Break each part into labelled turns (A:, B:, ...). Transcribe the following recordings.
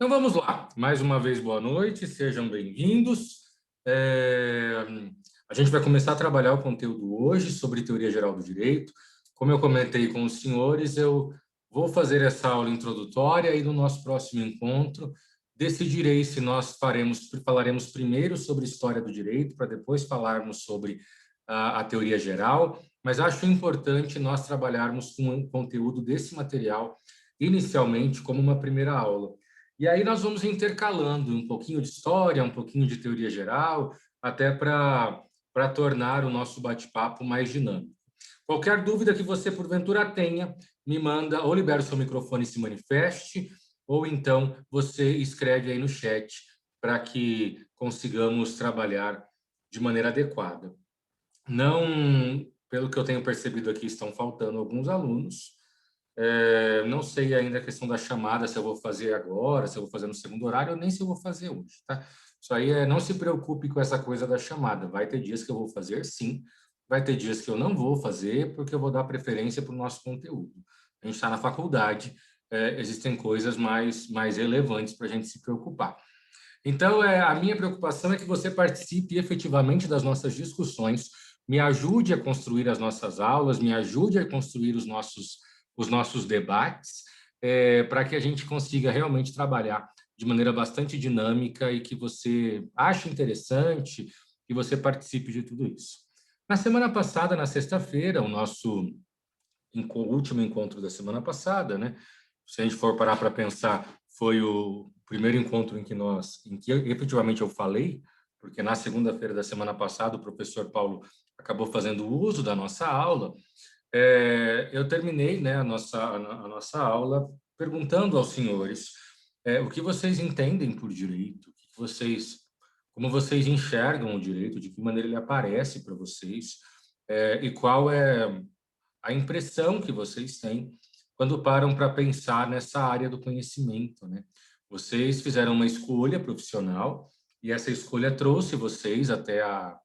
A: Então vamos lá. Mais uma vez, boa noite, sejam bem-vindos. É, A gente vai começar a trabalhar o conteúdo hoje sobre teoria geral do direito. Como eu comentei com os senhores, eu vou fazer essa aula introdutória e no nosso próximo encontro decidirei se nós falaremos primeiro sobre história do direito, para depois falarmos sobre a teoria geral, mas acho importante nós trabalharmos com o conteúdo desse material inicialmente como uma primeira aula. E aí nós vamos intercalando um pouquinho de história, um pouquinho de teoria geral, até para tornar o nosso bate-papo mais dinâmico. Qualquer dúvida que você, porventura, tenha, me manda, ou libera o seu microfone e se manifeste, ou então você escreve aí no chat para que consigamos trabalhar de maneira adequada. Não, pelo que eu tenho percebido aqui, estão faltando alguns alunos. Não sei ainda a questão da chamada, se eu vou fazer agora, se eu vou fazer no segundo horário, ou nem se eu vou fazer hoje, tá? Isso aí não se preocupe com essa coisa da chamada. Vai ter dias que eu vou fazer, sim. Vai ter dias que eu não vou fazer, porque eu vou dar preferência para o nosso conteúdo. A gente está na faculdade, existem coisas mais relevantes para a gente se preocupar. Então, a minha preocupação é que você participe efetivamente das nossas discussões, me ajude a construir as nossas aulas, me ajude a construir os nossos debates, para que a gente consiga realmente trabalhar de maneira bastante dinâmica e que você ache interessante, que você participe de tudo isso. Na semana passada, na sexta-feira, o nosso último encontro da semana passada, né? Se a gente for parar para pensar, foi o primeiro encontro em que efetivamente eu falei, porque na segunda-feira da semana passada o professor Paulo acabou fazendo uso da nossa aula. Eu terminei, né, a nossa aula perguntando aos senhores o que vocês entendem por direito, como vocês enxergam o direito, de que maneira ele aparece para vocês, e qual é a impressão que vocês têm quando param para pensar nessa área do conhecimento, né? Vocês fizeram uma escolha profissional e essa escolha trouxe vocês até a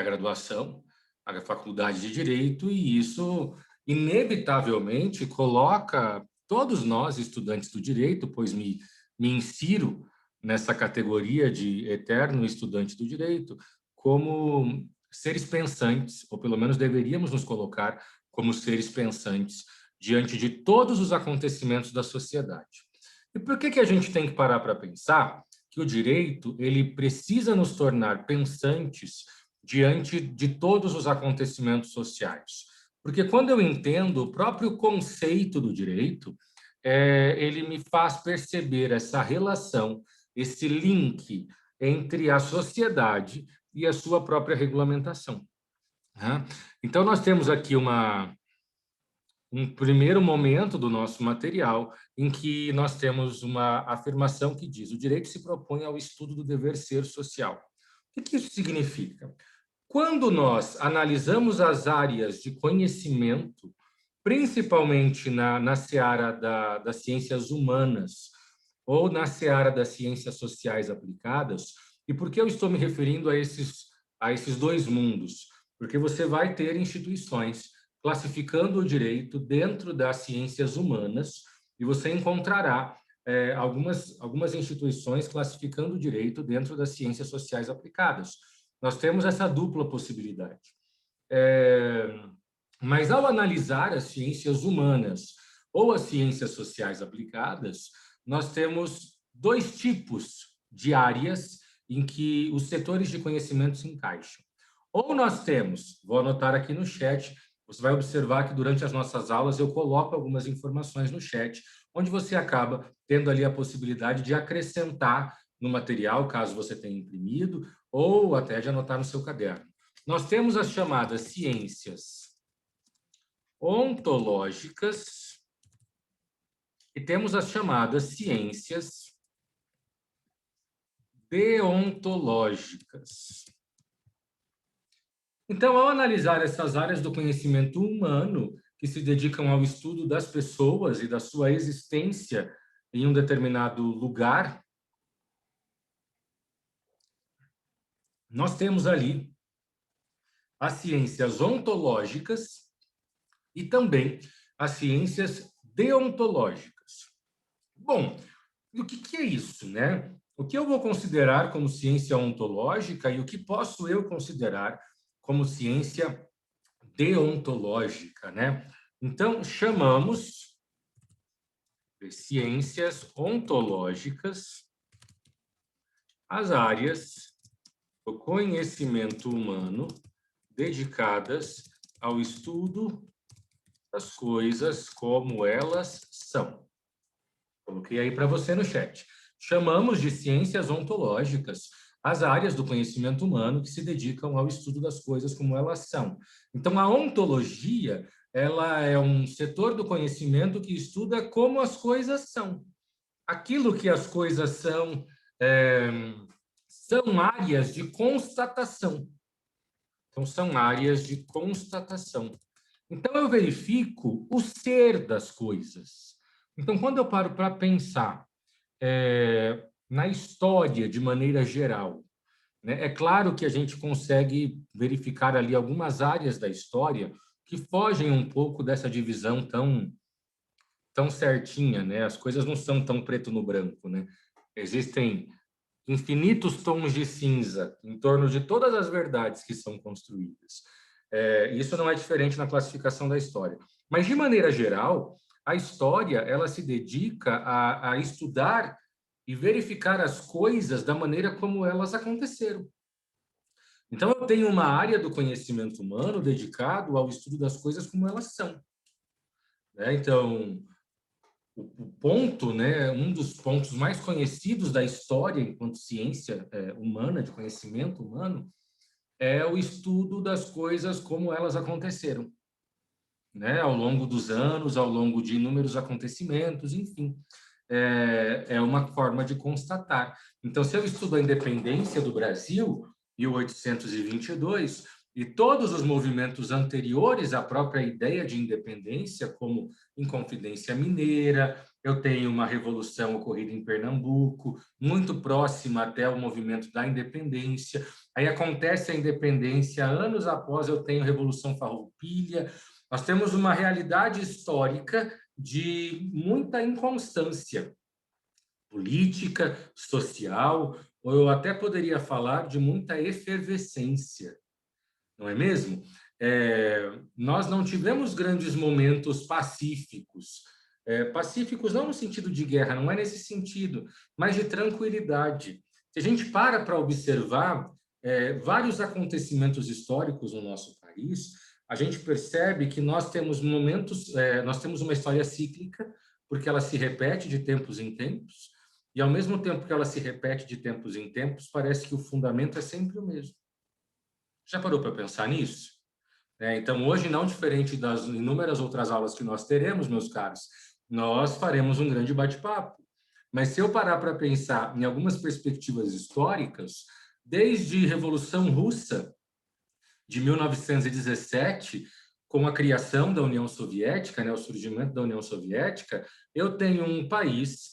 A: graduação, a faculdade de Direito, e isso inevitavelmente coloca todos nós, estudantes do direito, pois me insiro nessa categoria de eterno estudante do direito, como seres pensantes, ou pelo menos deveríamos nos colocar como seres pensantes diante de todos os acontecimentos da sociedade. E por que a gente tem que parar para pensar que o direito ele precisa nos tornar pensantes diante de todos os acontecimentos sociais? Porque quando eu entendo o próprio conceito do direito, ele me faz perceber essa relação, esse link entre a sociedade e a sua própria regulamentação, né? Então, nós temos aqui um primeiro momento do nosso material em que nós temos uma afirmação que diz: o direito se propõe ao estudo do dever ser social. O que isso significa? Quando nós analisamos as áreas de conhecimento, principalmente na seara das ciências humanas ou na seara das ciências sociais aplicadas, e por que eu estou me referindo a esses dois mundos? Porque você vai ter instituições classificando o direito dentro das ciências humanas e você encontrará algumas instituições classificando o direito dentro das ciências sociais aplicadas. Nós temos essa dupla possibilidade. Mas, ao analisar as ciências humanas ou as ciências sociais aplicadas, nós temos dois tipos de áreas em que os setores de conhecimento se encaixam. Ou nós temos, vou anotar aqui no chat, você vai observar que durante as nossas aulas eu coloco algumas informações no chat, onde você acaba tendo ali a possibilidade de acrescentar no material, caso você tenha imprimido, ou até de anotar no seu caderno. Nós temos as chamadas ciências ontológicas e temos as chamadas ciências deontológicas. Então, ao analisar essas áreas do conhecimento humano que se dedicam ao estudo das pessoas e da sua existência em um determinado lugar, nós temos ali as ciências ontológicas e também as ciências deontológicas. Bom, E o que é isso, né? O que eu vou considerar como ciência ontológica e o que posso eu considerar como ciência deontológica, né? Então, chamamos de ciências ontológicas as áreas do conhecimento humano dedicadas ao estudo das coisas como elas são. Coloquei aí para você no chat. Chamamos de ciências ontológicas as áreas do conhecimento humano que se dedicam ao estudo das coisas como elas são. Então, a ontologia, ela é um setor do conhecimento que estuda como as coisas são. Aquilo que as coisas são, é, são áreas de constatação. Então, são áreas de constatação. Então, eu verifico o ser das coisas. Então, quando eu paro para pensar na história de maneira geral, né, é claro que a gente consegue verificar ali algumas áreas da história que fogem um pouco dessa divisão tão certinha, né? As coisas não são tão preto no branco, né? Existem infinitos tons de cinza em torno de todas as verdades que são construídas. Isso não é diferente na classificação da história. Mas, de maneira geral, a história ela se dedica a estudar e verificar as coisas da maneira como elas aconteceram. Então, eu tenho uma área do conhecimento humano dedicado ao estudo das coisas como elas são, né? Então, o ponto, né, um dos pontos mais conhecidos da história enquanto ciência humana, de conhecimento humano, é o estudo das coisas como elas aconteceram, né, ao longo dos anos, ao longo de inúmeros acontecimentos, enfim. É uma forma de constatar. Então, se eu estudo a independência do Brasil, 1822, e todos os movimentos anteriores à própria ideia de independência, como Inconfidência Mineira, eu tenho uma revolução ocorrida em Pernambuco, muito próxima até o movimento da independência. Aí acontece a independência, anos após eu tenho a Revolução Farroupilha. Nós temos uma realidade histórica de muita inconstância política, social, ou eu até poderia falar de muita efervescência, não é mesmo? Nós não tivemos grandes momentos pacíficos. Pacíficos não no sentido de guerra, não é nesse sentido, mas de tranquilidade. Se a gente para observar vários acontecimentos históricos no nosso país, a gente percebe que nós temos momentos, nós temos uma história cíclica, porque ela se repete de tempos em tempos, e ao mesmo tempo que ela se repete de tempos em tempos, parece que o fundamento é sempre o mesmo. Já parou para pensar nisso? Então, hoje, não diferente das inúmeras outras aulas que nós teremos, meus caros, nós faremos um grande bate-papo. Mas se eu parar para pensar em algumas perspectivas históricas, desde a Revolução Russa de 1917, com a criação da União Soviética, né, o surgimento da União Soviética, eu tenho um país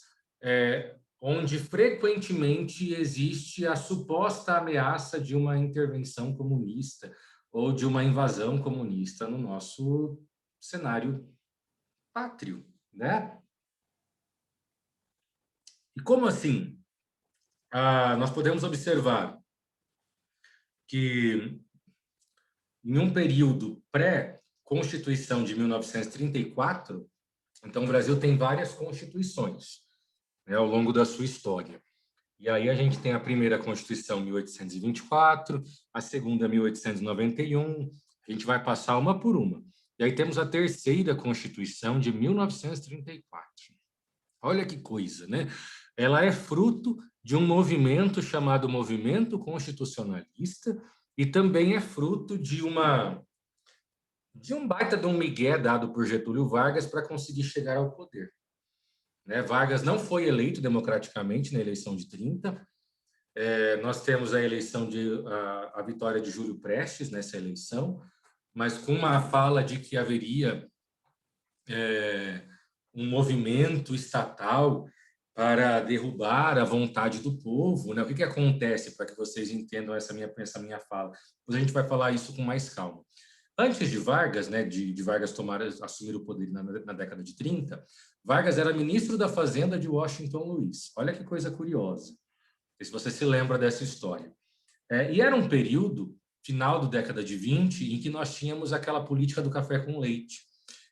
A: onde frequentemente existe a suposta ameaça de uma intervenção comunista ou de uma invasão comunista no nosso cenário pátrio, né? E como assim? Nós podemos observar que em um período pré-Constituição de 1934, então o Brasil tem várias constituições, né, ao longo da sua história. E aí a gente tem a primeira Constituição, 1824, a segunda, 1891, a gente vai passar uma por uma. E aí temos a terceira Constituição, de 1934. Olha que coisa, né? Ela é fruto de um movimento chamado Movimento Constitucionalista e também é fruto de um baita de um migué dado por Getúlio Vargas para conseguir chegar ao poder. Né? Vargas não foi eleito democraticamente na eleição de 30. Nós temos a eleição a vitória de Júlio Prestes nessa eleição, mas com uma fala de que haveria um movimento estatal para derrubar a vontade do povo. Né? O que acontece, para que vocês entendam essa minha fala? Depois a gente vai falar isso com mais calma. Antes de Vargas, né, de Vargas assumir o poder na década de 30, Vargas era ministro da Fazenda de Washington Luiz. Olha que coisa curiosa. Não sei se você se lembra dessa história. E era um período, final da década de 20, em que nós tínhamos aquela política do café com leite,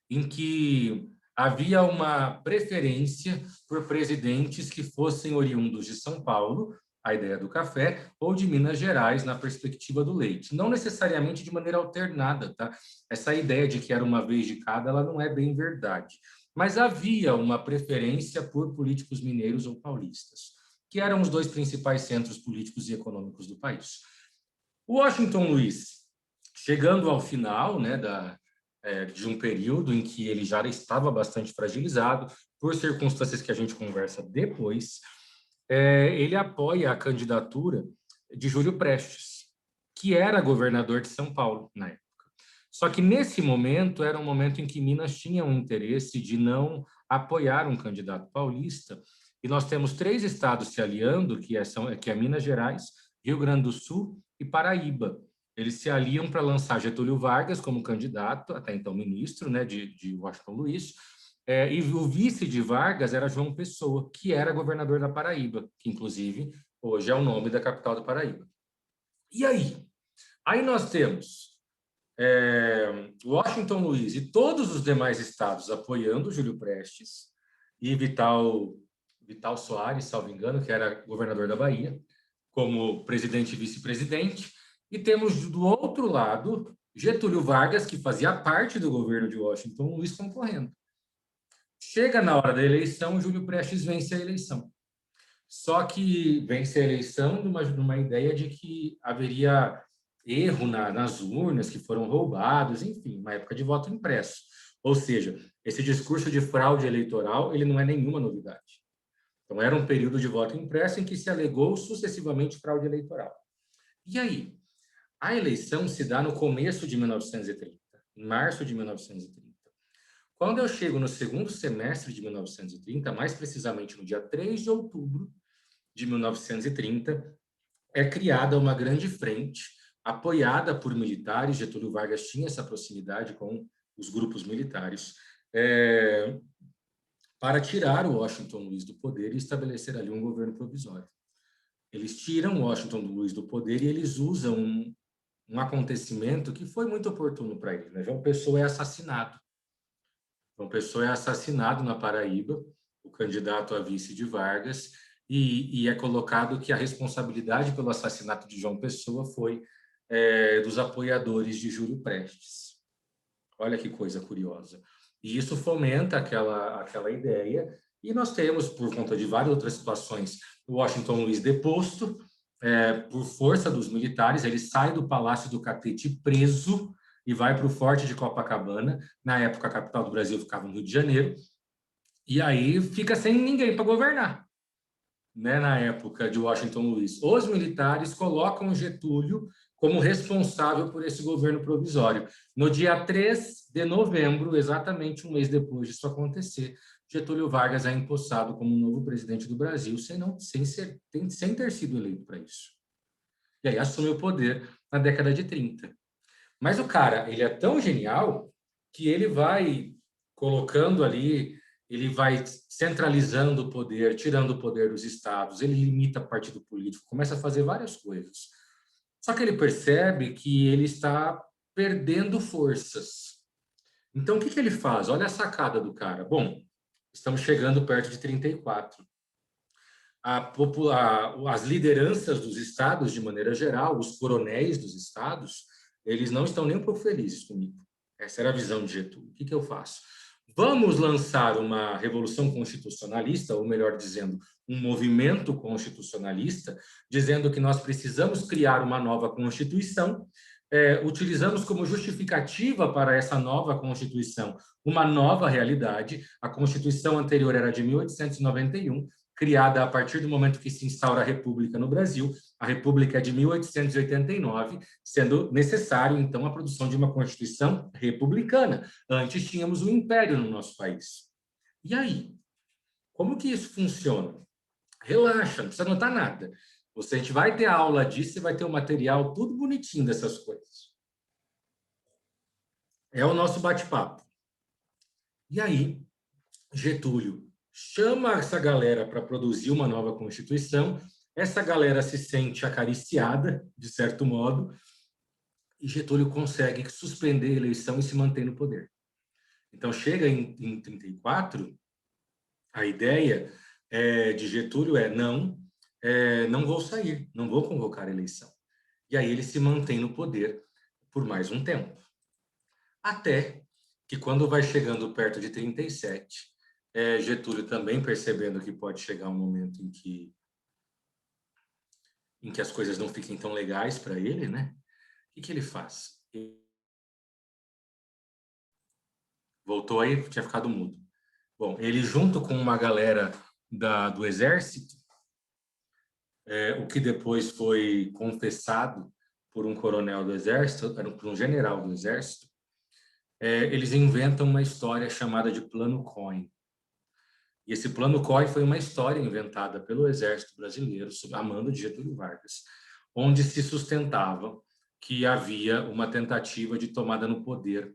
A: em que havia uma preferência por presidentes que fossem oriundos de São Paulo, a ideia do café, ou de Minas Gerais, na perspectiva do leite. Não necessariamente de maneira alternada, tá? Essa ideia de que era uma vez de cada, ela não é bem verdade. Mas havia uma preferência por políticos mineiros ou paulistas, que eram os dois principais centros políticos e econômicos do país. O Washington Luiz, chegando ao final, né, de um período em que ele já estava bastante fragilizado, por circunstâncias que a gente conversa depois, ele apoia a candidatura de Júlio Prestes, que era governador de São Paulo na época. Só que nesse momento era um momento em que Minas tinha um interesse de não apoiar um candidato paulista, e nós temos 3 estados se aliando, que é Minas Gerais, Rio Grande do Sul e Paraíba. Eles se aliam para lançar Getúlio Vargas como candidato, até então ministro, né, de Washington Luiz, e o vice de Vargas era João Pessoa, que era governador da Paraíba, que inclusive hoje é o nome da capital do Paraíba. E aí? Aí nós temos Washington Luiz e todos os demais estados apoiando Júlio Prestes e Vital Soares, salvo engano, que era governador da Bahia, como presidente e vice-presidente. E temos do outro lado Getúlio Vargas, que fazia parte do governo de Washington Luiz, concorrendo. Chega na hora da eleição, Júlio Prestes vence a eleição. Só que vence a eleição numa ideia de que haveria erro nas urnas, que foram roubados, enfim, uma época de voto impresso. Ou seja, esse discurso de fraude eleitoral, ele não é nenhuma novidade. Então, era um período de voto impresso em que se alegou sucessivamente fraude eleitoral. E aí? A eleição se dá no começo de 1930, em março de 1930. Quando eu chego no segundo semestre de 1930, mais precisamente no dia 3 de outubro de 1930, é criada uma grande frente, apoiada por militares. Getúlio Vargas tinha essa proximidade com os grupos militares, para tirar o Washington Luiz do poder e estabelecer ali um governo provisório. Eles tiram o Washington Luiz do poder e eles usam um acontecimento que foi muito oportuno para eles, né? João Pessoa é assassinado. João Pessoa é assassinado na Paraíba, o candidato a vice de Vargas, e é colocado que a responsabilidade pelo assassinato de João Pessoa foi dos apoiadores de Júlio Prestes. Olha que coisa curiosa. E isso fomenta aquela ideia, e nós temos, por conta de várias outras situações, o Washington Luiz deposto por força dos militares. Ele sai do Palácio do Catete preso e vai para o Forte de Copacabana. Na época, a capital do Brasil ficava no Rio de Janeiro, e aí fica sem ninguém para governar. Né, na época de Washington Luiz, os militares colocam Getúlio como responsável por esse governo provisório. No dia 3 de novembro, exatamente um mês depois disso acontecer, Getúlio Vargas é empossado como novo presidente do Brasil, sem ter sido eleito para isso. E aí assume o poder na década de 30. Mas o cara, ele é tão genial que ele vai colocando ali, ele vai centralizando o poder, tirando o poder dos estados, ele limita partido político, começa a fazer várias coisas. Só que ele percebe que ele está perdendo forças. Então, o que ele faz? Olha a sacada do cara. Bom, estamos chegando perto de 34. As lideranças dos estados, de maneira geral, os coronéis dos estados, eles não estão nem um pouco felizes comigo. Essa era a visão de Getúlio. O que eu faço? Vamos lançar uma revolução constitucionalista, ou melhor dizendo, um movimento constitucionalista, dizendo que nós precisamos criar uma nova Constituição. Utilizamos como justificativa para essa nova Constituição uma nova realidade. A Constituição anterior era de 1891, criada a partir do momento que se instaura a República no Brasil. A República é de 1889, sendo necessário, então, a produção de uma Constituição republicana. Antes tínhamos o Império no nosso país. E aí? Como que isso funciona? Relaxa, não precisa anotar nada. A gente vai ter aula disso, você vai ter o material tudo bonitinho dessas coisas. É o nosso bate-papo. E aí, Getúlio chama essa galera para produzir uma nova Constituição, essa galera se sente acariciada, de certo modo, e Getúlio consegue suspender a eleição e se manter no poder. Então, chega em 34, a ideia de Getúlio não vou sair, não vou convocar a eleição. E aí ele se mantém no poder por mais um tempo. Até que, quando vai chegando perto de 37, Getúlio também percebendo que pode chegar um momento em que as coisas não fiquem tão legais para ele, né? O que ele faz? Voltou aí, tinha ficado mudo. Bom, ele junto com uma galera do Exército, o que depois foi confessado por um coronel do Exército, por um general do Exército, eles inventam uma história chamada de Plano Cohen. E esse Plano Cohen foi uma história inventada pelo Exército Brasileiro, sob a mando de Getúlio Vargas, onde se sustentava que havia uma tentativa de tomada no poder,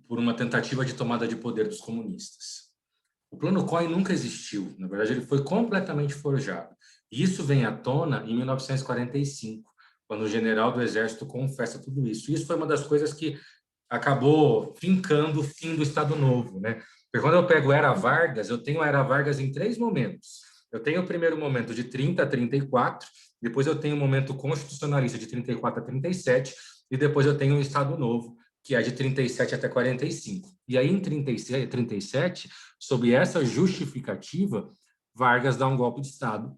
A: por uma tentativa de tomada de poder dos comunistas. O Plano Cohen nunca existiu, na verdade ele foi completamente forjado. E isso vem à tona em 1945, quando o general do Exército confessa tudo isso. Isso foi uma das coisas que acabou fincando o fim do Estado Novo, né? Porque quando eu pego Era Vargas, eu tenho a Era Vargas em 3 momentos. Eu tenho o primeiro momento de 30 a 34, depois eu tenho o momento constitucionalista de 34 a 37, e depois eu tenho o Estado Novo, que é de 37 até 45. E aí, em 37, sob essa justificativa, Vargas dá um golpe de Estado,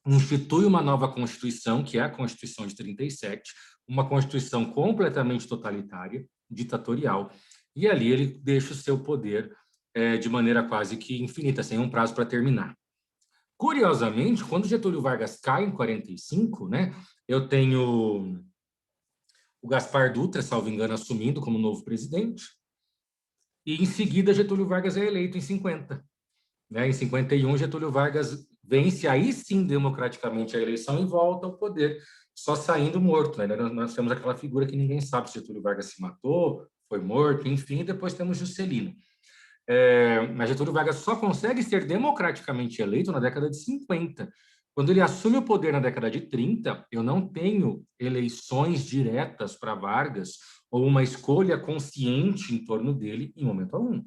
A: institui uma nova Constituição, que é a Constituição de 37, uma Constituição completamente totalitária, ditatorial, e ali ele deixa o seu poder de maneira quase que infinita, sem um prazo para terminar. Curiosamente, quando Getúlio Vargas cai em 45, né, eu tenho o Gaspar Dutra, salvo engano, assumindo como novo presidente, e em seguida Getúlio Vargas é eleito em 50. Né? Em 51, Getúlio Vargas vence aí sim democraticamente a eleição e volta ao poder, só saindo morto. Né? Nós temos aquela figura que ninguém sabe se Getúlio Vargas se matou, foi morto, enfim, e depois temos Juscelino. Mas Getúlio Vargas só consegue ser democraticamente eleito na década de 50. Quando ele assume o poder na década de 30, eu não tenho eleições diretas para Vargas ou uma escolha consciente em torno dele em momento algum.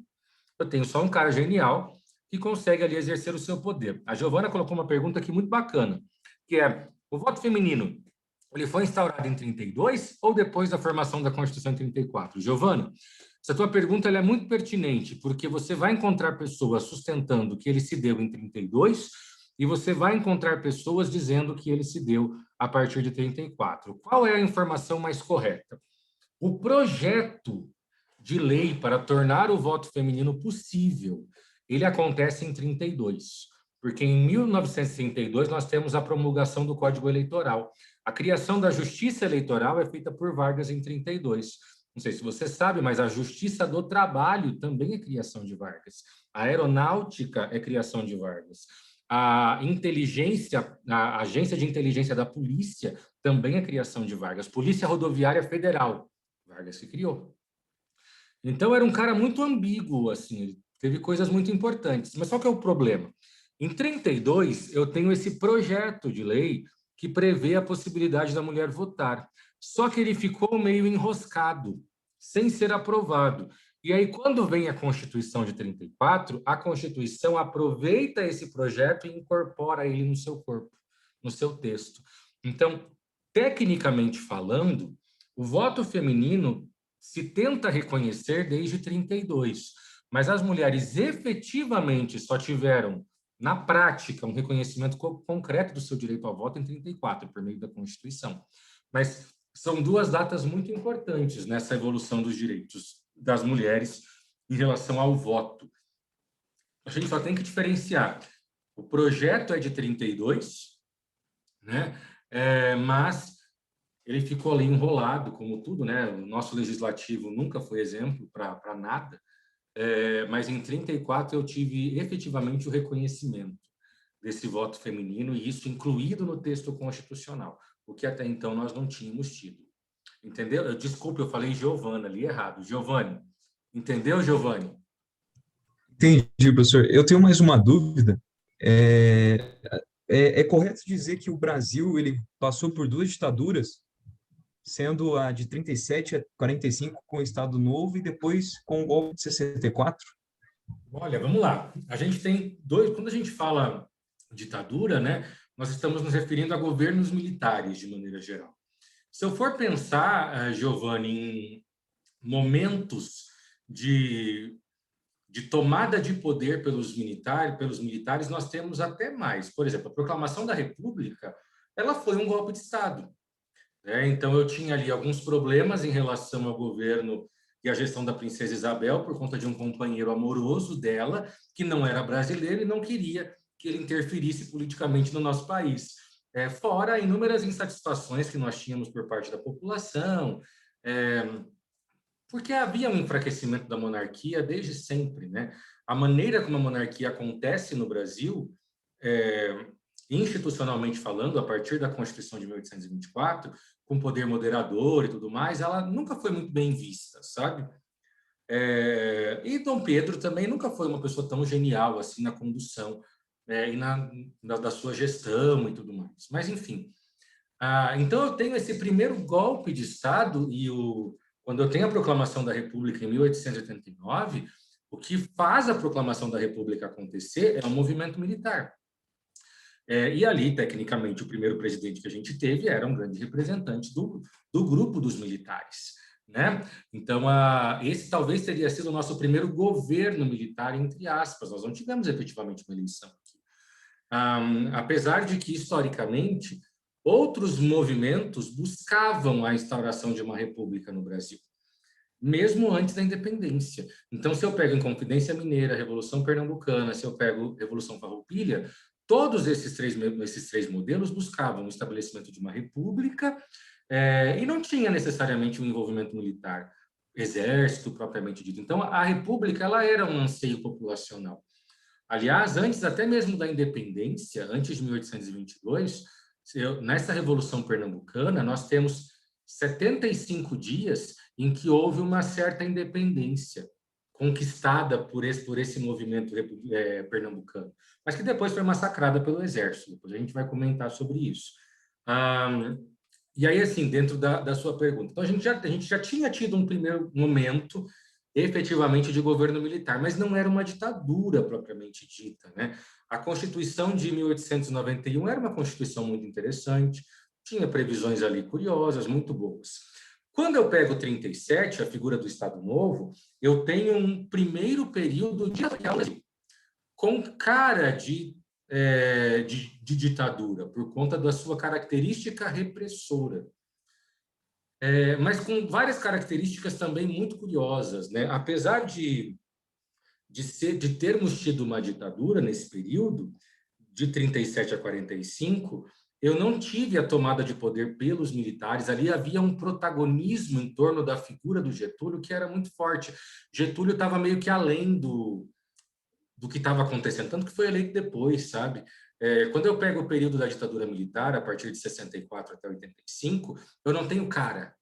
A: Eu tenho só um cara genial que consegue ali exercer o seu poder. A Giovana colocou uma pergunta aqui muito bacana, que é: o voto feminino, ele foi instaurado em 32 ou depois da formação da Constituição em 34? Giovana, essa tua pergunta é muito pertinente, porque você vai encontrar pessoas sustentando que ele se deu em 32 e você vai encontrar pessoas dizendo que ele se deu a partir de 34. Qual é a informação mais correta? O projeto de lei para tornar o voto feminino possível, ele acontece em 32, porque em 1962 nós temos a promulgação do Código Eleitoral. A criação da Justiça Eleitoral é feita por Vargas em 32. Não sei se você sabe, mas a Justiça do Trabalho também é criação de Vargas. A Aeronáutica é criação de Vargas. A inteligência, a Agência de Inteligência da Polícia também é criação de Vargas. Polícia Rodoviária Federal, Vargas se criou. Então, era um cara muito ambíguo, assim, ele teve coisas muito importantes. Mas qual que é o problema? Em 32, eu tenho esse projeto de lei que prevê a possibilidade da mulher votar. Só que ele ficou meio enroscado, sem ser aprovado. E aí, quando vem a Constituição de 34, a Constituição aproveita esse projeto e incorpora ele no seu corpo, no seu texto. Então, tecnicamente falando, o voto feminino se tenta reconhecer desde 32, mas as mulheres efetivamente só tiveram, na prática, um reconhecimento concreto do seu direito ao voto em 34, por meio da Constituição. Mas são duas datas muito importantes nessa evolução dos direitos das mulheres em relação ao voto. A gente só tem que diferenciar. O projeto é de 32, né? Mas ele ficou ali enrolado, como tudo, né? O nosso legislativo nunca foi exemplo para nada, mas em 34 eu tive efetivamente o reconhecimento desse voto feminino, e isso incluído no texto constitucional, o que até então nós não tínhamos tido. Entendeu? Desculpe, eu falei Giovana ali errado. Giovanni. Entendeu, Giovanni?
B: Entendi, professor. Eu tenho mais uma dúvida. É, é correto dizer que o Brasil ele passou por duas ditaduras, sendo a de 37 a 45 com o Estado Novo e depois com o golpe de 64?
A: Olha, vamos lá. A gente tem dois. Quando a gente fala ditadura, né, nós estamos nos referindo a governos militares, de maneira geral. Se eu for pensar, Giovanni, em momentos de, de tomada de poder pelos militares, nós temos até mais. Por exemplo, a proclamação da República, ela foi um golpe de Estado. Né? Então, eu tinha ali alguns problemas em relação ao governo e à gestão da princesa Isabel por conta de um companheiro amoroso dela, que não era brasileiro e não queria que ele interferisse politicamente no nosso país. Fora inúmeras insatisfações que nós tínhamos por parte da população, é, porque havia um enfraquecimento da monarquia desde sempre, né? A maneira como a monarquia acontece no Brasil, é, institucionalmente falando, a partir da Constituição de 1824, com poder moderador e tudo mais, ela nunca foi muito bem vista, sabe? E Dom Pedro também nunca foi uma pessoa tão genial assim na condução e da sua gestão e tudo mais. Mas, enfim, então, eu tenho esse primeiro golpe de Estado quando eu tenho a proclamação da República em 1889, o que faz a proclamação da República acontecer é um movimento militar. E ali, tecnicamente, o primeiro presidente que a gente teve era um grande representante do grupo dos militares. Né? Então, esse talvez teria sido o nosso primeiro governo militar, entre aspas. Nós não tivemos efetivamente uma eleição aqui. Apesar de que, historicamente, outros movimentos buscavam a instauração de uma república no Brasil, mesmo antes da independência. Então, se eu pego Inconfidência Mineira, Revolução Pernambucana, se eu pego Revolução Farroupilha, todos esses três modelos buscavam o estabelecimento de uma república e não tinha necessariamente um envolvimento militar, exército propriamente dito. Então, a república ela era um anseio populacional. Aliás, antes até mesmo da independência, antes de 1822, nessa Revolução Pernambucana, nós temos 75 dias em que houve uma certa independência conquistada por esse movimento pernambucano, mas que depois foi massacrada pelo exército. Depois a gente vai comentar sobre isso. E aí, assim, dentro da sua pergunta, então a gente já tinha tido um primeiro momento efetivamente de governo militar, mas não era uma ditadura propriamente dita, né? A Constituição de 1891 era uma Constituição muito interessante, tinha previsões ali curiosas, muito boas. Quando eu pego 37, a figura do Estado Novo, eu tenho um primeiro período de com cara de ditadura, por conta da sua característica repressora. Mas com várias características também muito curiosas, né? Apesar de termos tido uma ditadura nesse período, de 37 a 45, eu não tive a tomada de poder pelos militares. Ali havia um protagonismo em torno da figura do Getúlio que era muito forte. Getúlio estava meio que além do que estava acontecendo, tanto que foi eleito depois, sabe? Quando eu pego o período da ditadura militar, a partir de 64 até 85, eu não tenho cara,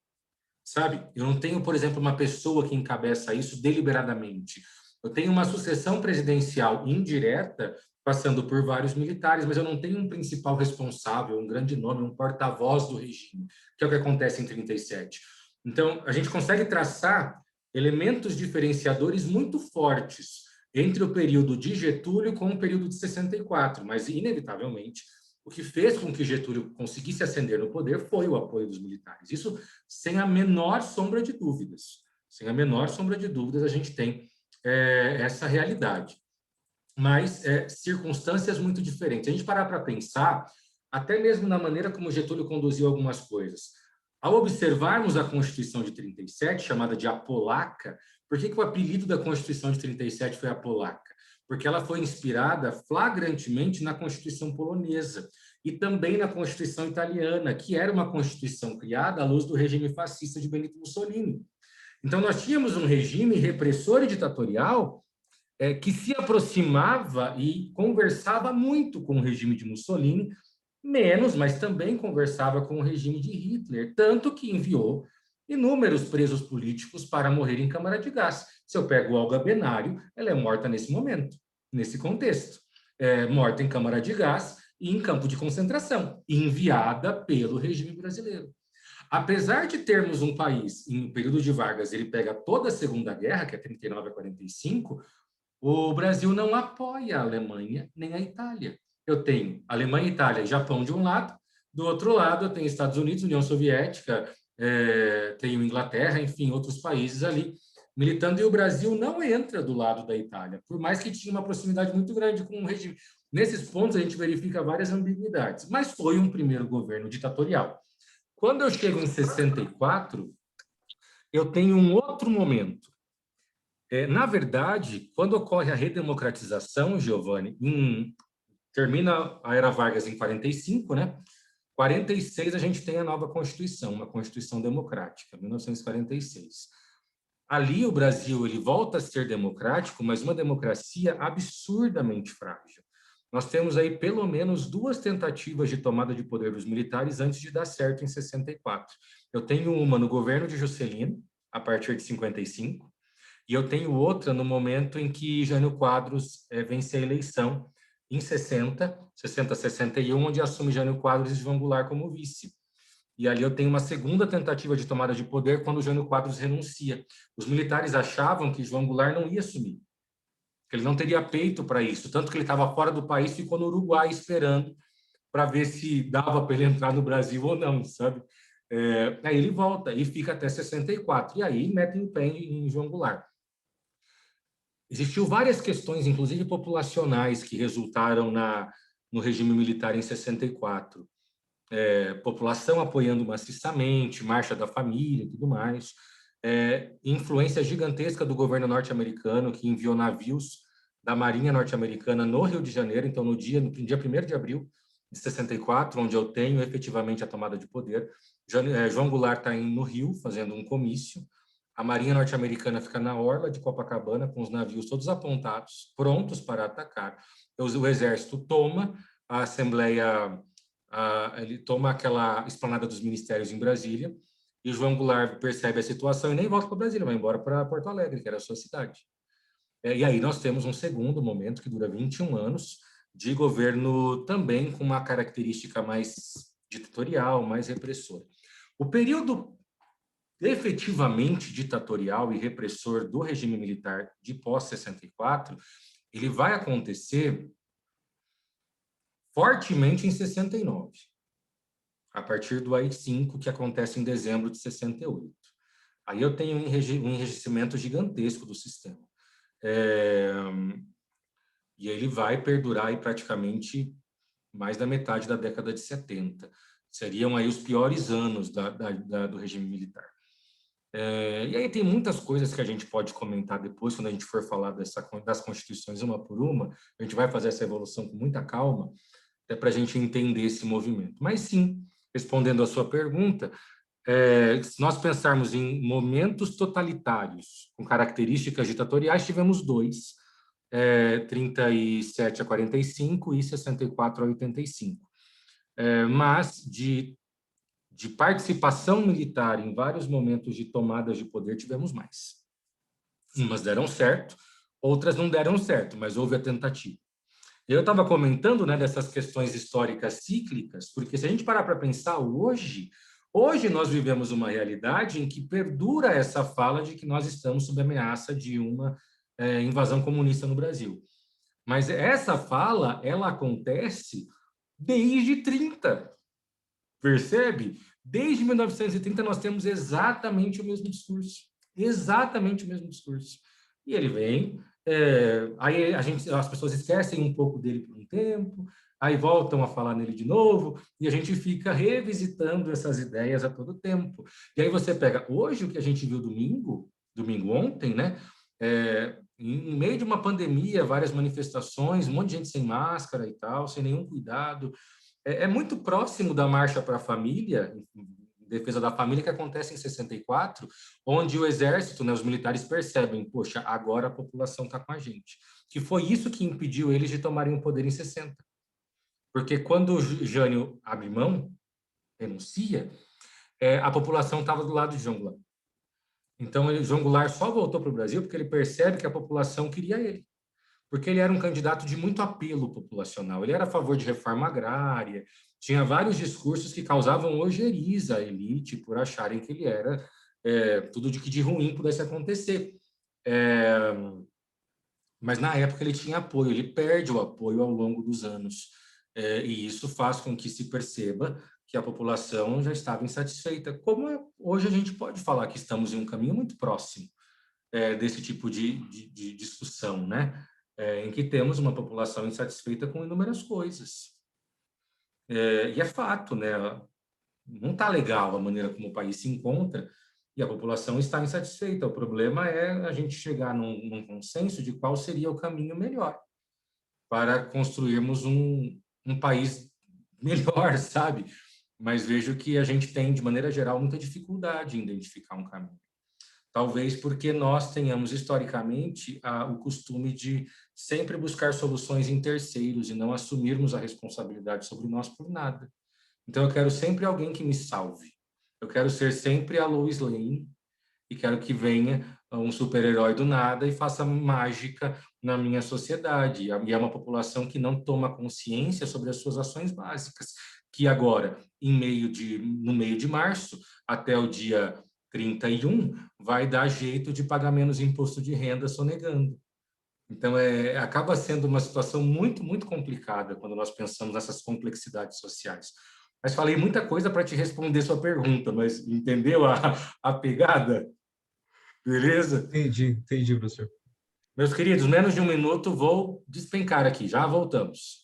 A: sabe? Eu não tenho, por exemplo, uma pessoa que encabeça isso deliberadamente. Eu tenho uma sucessão presidencial indireta, passando por vários militares, mas eu não tenho um principal responsável, um grande nome, um porta-voz do regime, que é o que acontece em 37. Então, a gente consegue traçar elementos diferenciadores muito fortes entre o período de Getúlio com o período de 64, mas, inevitavelmente, o que fez com que Getúlio conseguisse ascender no poder foi o apoio dos militares. Isso sem a menor sombra de dúvidas. Sem a menor sombra de dúvidas, a gente tem essa realidade. Mas circunstâncias muito diferentes. A gente parar para pensar, até mesmo na maneira como Getúlio conduziu algumas coisas. Ao observarmos a Constituição de 37, chamada de Apolaca, por que o apelido da Constituição de 37 foi Apolaca? Porque ela foi inspirada flagrantemente na Constituição polonesa e também na Constituição italiana, que era uma Constituição criada à luz do regime fascista de Benito Mussolini. Então, nós tínhamos um regime repressor e ditatorial que se aproximava e conversava muito com o regime de Mussolini, menos, mas também conversava com o regime de Hitler, tanto que enviou inúmeros presos políticos para morrer em câmara de gás. Se eu pego Olga Benário, ela é morta nesse momento, nesse contexto. Morta em câmara de gás e em campo de concentração, enviada pelo regime brasileiro. Apesar de termos um país, em período de Vargas, ele pega toda a Segunda Guerra, que é 39 a 45, o Brasil não apoia a Alemanha nem a Itália. Eu tenho Alemanha, Itália e Japão de um lado, do outro lado eu tenho Estados Unidos, União Soviética, tenho Inglaterra, enfim, outros países ali militando, e o Brasil não entra do lado da Itália, por mais que tinha uma proximidade muito grande com o regime. Nesses pontos a gente verifica várias ambiguidades, mas foi um primeiro governo ditatorial. Quando eu chego em 64, eu tenho um outro momento. Na verdade, quando ocorre a redemocratização, Giovanni, termina a Era Vargas em 45, né? 46 a gente tem a nova Constituição, uma Constituição democrática, 1946. Ali o Brasil ele volta a ser democrático, mas uma democracia absurdamente frágil. Nós temos aí pelo menos 2 tentativas de tomada de poder dos militares antes de dar certo em 64. Eu tenho uma no governo de Juscelino, a partir de 55, e eu tenho outra no momento em que Jânio Quadros vence a eleição, em 60, 61, onde assume Jânio Quadros e João Goulart como vice. E ali eu tenho uma segunda tentativa de tomada de poder quando Jânio Quadros renuncia. Os militares achavam que João Goulart não ia assumir, que ele não teria peito para isso, tanto que ele estava fora do país, ficou no Uruguai esperando para ver se dava para ele entrar no Brasil ou não, sabe? Aí ele volta e fica até 64, e aí metem o pé em João Goulart. Existiu várias questões, inclusive populacionais, que resultaram no regime militar em 64. População apoiando maciçamente, marcha da família e tudo mais. Influência gigantesca do governo norte-americano, que enviou navios da Marinha norte-americana no Rio de Janeiro, então no dia 1º de abril de 64, onde eu tenho efetivamente a tomada de poder. João Goulart está no Rio, fazendo um comício. A Marinha norte-americana fica na orla de Copacabana, com os navios todos apontados, prontos para atacar. O exército toma a Assembleia, ele toma aquela esplanada dos ministérios em Brasília, e João Goulart percebe a situação e nem volta para Brasília, vai embora para Porto Alegre, que era a sua cidade. E aí nós temos um segundo momento, que dura 21 anos, de governo também com uma característica mais ditatorial, mais repressora. O período efetivamente ditatorial e repressor do regime militar de pós-64, ele vai acontecer fortemente em 69, a partir do AI-5, que acontece em dezembro de 68. Aí eu tenho um enrijecimento gigantesco do sistema. E ele vai perdurar aí praticamente mais da metade da década de 70. Seriam aí os piores anos do regime militar. E aí tem muitas coisas que a gente pode comentar depois, quando a gente for falar das constituições uma por uma. A gente vai fazer essa evolução com muita calma, até para a gente entender esse movimento. Mas sim, respondendo à sua pergunta, se nós pensarmos em momentos totalitários com características ditatoriais, tivemos 2, 37 a 45 e 64 a 85. Mas de participação militar em vários momentos de tomadas de poder, tivemos mais. Umas deram certo, outras não deram certo, mas houve a tentativa. Eu estava comentando, né, dessas questões históricas cíclicas, porque se a gente parar para pensar hoje nós vivemos uma realidade em que perdura essa fala de que nós estamos sob ameaça de uma invasão comunista no Brasil. Mas essa fala, ela acontece desde 30. Percebe? Desde 1930 nós temos exatamente o mesmo discurso. Exatamente o mesmo discurso. E ele vem, aí as pessoas esquecem um pouco dele por um tempo, aí voltam a falar nele de novo, e a gente fica revisitando essas ideias a todo tempo. E aí você pega, hoje o que a gente viu domingo ontem, né? Em meio de uma pandemia, várias manifestações, um monte de gente sem máscara e tal, sem nenhum cuidado. É muito próximo da Marcha para a Família, em defesa da família, que acontece em 64, onde o exército, né, os militares percebem, poxa, agora a população está com a gente. Que foi isso que impediu eles de tomarem o poder em 60. Porque quando o Jânio abre mão, renuncia, a população estava do lado de João Goulart. Então, João Goulart só voltou para o Brasil porque ele percebe que a população queria ele. Porque ele era um candidato de muito apelo populacional. Ele era a favor de reforma agrária, tinha vários discursos que causavam ojeriza à elite por acharem que ele era tudo de que de ruim pudesse acontecer. Mas na época ele tinha apoio, ele perde o apoio ao longo dos anos. E isso faz com que se perceba que a população já estava insatisfeita. Hoje a gente pode falar que estamos em um caminho muito próximo desse tipo de discussão, né? Em que temos uma população insatisfeita com inúmeras coisas. E é fato, né? Não está legal a maneira como o país se encontra e a população está insatisfeita. O problema é a gente chegar num consenso de qual seria o caminho melhor para construirmos um país melhor, sabe? Mas vejo que a gente tem, de maneira geral, muita dificuldade em identificar um caminho. Talvez porque nós tenhamos, historicamente, o costume de sempre buscar soluções em terceiros e não assumirmos a responsabilidade sobre nós por nada. Então, eu quero sempre alguém que me salve. Eu quero ser sempre a Lois Lane e quero que venha um super-herói do nada e faça mágica na minha sociedade. E é uma população que não toma consciência sobre as suas ações básicas, que agora, no meio de março, até o dia 31, vai dar jeito de pagar menos imposto de renda sonegando. Então, acaba sendo uma situação muito, muito complicada quando nós pensamos nessas complexidades sociais. Mas falei muita coisa para te responder sua pergunta, mas entendeu a pegada? Beleza?
B: Entendi, professor.
A: Meus queridos, menos de um minuto, vou despencar aqui. Já voltamos.